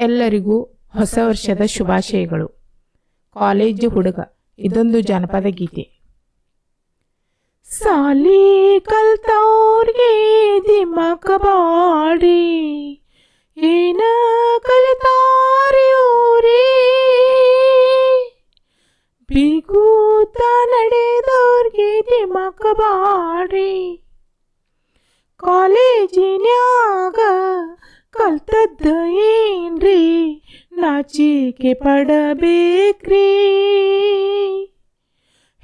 ಎಲ್ಲರಿಗೂ ಹೊಸ ವರ್ಷದ ಶುಭಾಶಯಗಳು. ಕಾಲೇಜು ಹುಡುಗ ಇದೊಂದು ಜಾನಪದ ಗೀತೆ. ಸಾಲಿ ಕಲ್ತವ್ರಿಗೆ ದಿಮಾಕ ಬಾಡಿ ಏನ ಕಲಿತಾರಿ ಊರೇ, ಬೀಗೂತ ನಡೆದವ್ರಿಗೆ ದಿಮಾಕ ಬಾಡಿ ಕಾಲೇಜಿನ್ಯಾಗ ಕಲ್ತದ್ದ ಏನ್ರಿ ನಾಚಿಕೆ ಪಡಬೇಕ್ರಿ,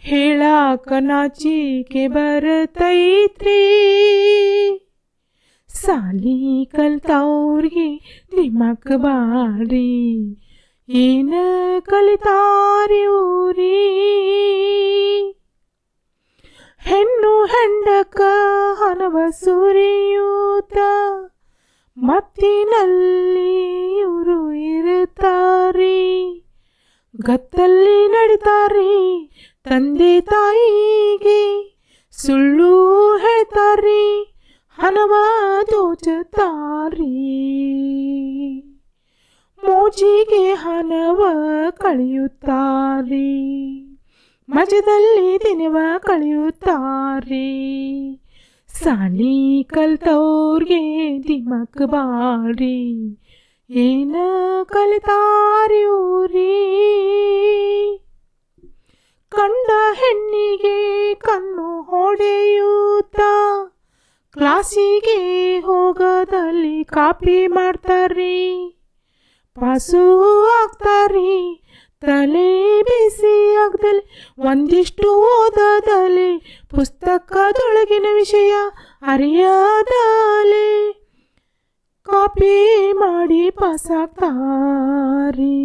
ಹೇಳಾಕ ನಾಚಿಕೆ ಬರತೈತ್ರಿ. ಸಾಲಿ ಕಲ್ತವ್ರಿಗೆ ದಿಮಾಕ ಬಾಡಿ ಏನ ಕಲಿತಾರಿ ಊರಿ, ಹೆಣ್ಣು ಹೆಂಡಕ ಹನವ ಸುರಿಯೂತ ಮತ್ತಿನಲ್ಲಿ ಇವರು ಇರುತ್ತಾರೆ, ಗತ್ತಲ್ಲಿ ನಡಿತಾರೆ ತಂದೆ ತಾಯಿಗೆ ಸುಳ್ಳು ಹೇಳ್ತಾರೆ, ಹಣವ ದೋಚುತ್ತಾರೆ, ಮೋಜಿಗೆ ಹಣವ ಕಳೆಯುತ್ತಾರೆ, ಮಜದಲ್ಲಿ ದಿನವ ಕಳೆಯುತ್ತಾರೆ. ಸಾಲಿ ಕಲ್ತವ್ರಿಗೆ ದಿಮಾಕ ಬಾಡಿ ಏನ ಕಲಿತಾರಿ ಊರಿ, ಕಂಡ ಹೆಣ್ಣಿಗೆ ಕಣ್ಣು ಹೊಡೆಯೂತ ಕ್ಲಾಸಿಗೆ ಹೋಗದಲ್ಲಿ ಕಾಪಿ ಮಾಡ್ತಾರೆ, ಪಾಸು ಆಗ್ತಾರೆ ತಲೆ ಬಿಸಿ ಆಗದಲ್ಲಿ, ಒಂದಿಷ್ಟು ಓದದಲ್ಲಿ ಪುಸ್ತಕದೊಳಗಿನ ವಿಷಯ ಅರಿಯದಲೆ ಕಾಪಿ ಮಾಡಿ ಪಾಸಾಗ್ತಾರೆ.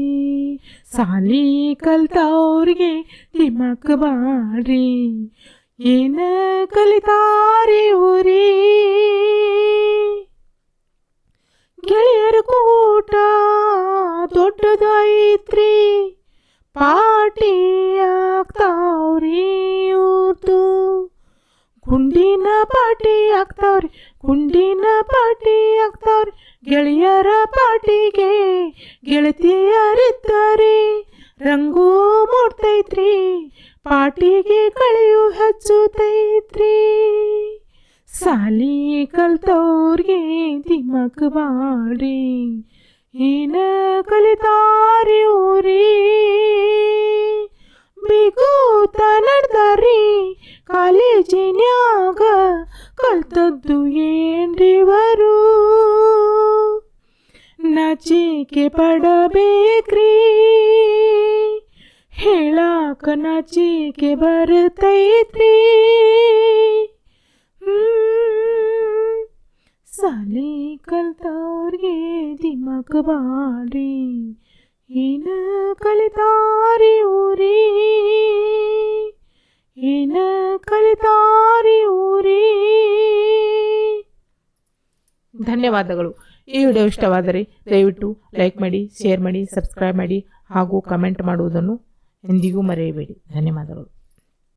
ಸಾಲಿ ಕಲ್ತವ್ರಿಗೆ ದಿಮಾಕ ಬಾಡ್ರಿ ಏನ ಕಲಿತಾರಿ ಊರಿ, ಗೆಳೆಯರ ಕೂಟ ದೊಡ್ಡದೈತ್ರಿ ಪಾಟಿ ಆಗ್ತಾವ್ರಿ ಇವ್ರ್ದು, ಗುಂಡಿನ ಪಾಟಿ ಆಗ್ತಾವ್ರಿ ಗುಂಡಿನ ಪಾಟಿ ಆಗ್ತಾವ್ರಿ, ಗೆಳೆಯರ ಪಾಟಿಗೆ ಗೆಳತಿಯರಿದ್ದಾರೆ, ರಂಗು ಮೂಡ್ತೈತ್ರಿ ಪಾಟಿಗೆ ಕಳೆಯು ಹಚ್ಚುತ್ತೈತ್ರಿ. ಸಾಲಿ ಕಲ್ತವ್ರಿಗೆ ದಿಮಾಕ ಬಾಡಿ ಏನ ಕಲಿತಾರಿ ಊರಿ, ಬಿಗೂತ ನಡ್ದಾರಿ ಕಾಲೇಜಿನ್ಯಾಗ ಕಲ್ತದ್ದು ಏನ್ರಿವರು, ನಾಚಿಕೆ ಪಡಬೇಕ್ರಿ, ಹೇಳಾಕ ನಾಚಿಕೆ ಬರತೈತ್ರಿ. ಸಾಲಿ ಕಲ್ತವ್ರಿಗೆ ದಿಮಾಕ ಬಾಡಿ ಏನ ಕಲಿತಾರಿ ಊರಿ, ಏನ ಕಲಿತಾರಿ ಊರಿ. ಧನ್ಯವಾದಗಳು. ಈ ವಿಡಿಯೋ ಇಷ್ಟವಾದರೆ ದಯವಿಟ್ಟು ಲೈಕ್ ಮಾಡಿ, ಶೇರ್ ಮಾಡಿ, ಸಬ್ಸ್ಕ್ರೈಬ್ ಮಾಡಿ ಹಾಗೂ ಕಮೆಂಟ್ ಮಾಡುವುದನ್ನು ಎಂದಿಗೂ ಮರೆಯಬೇಡಿ. ಧನ್ಯವಾದಗಳು.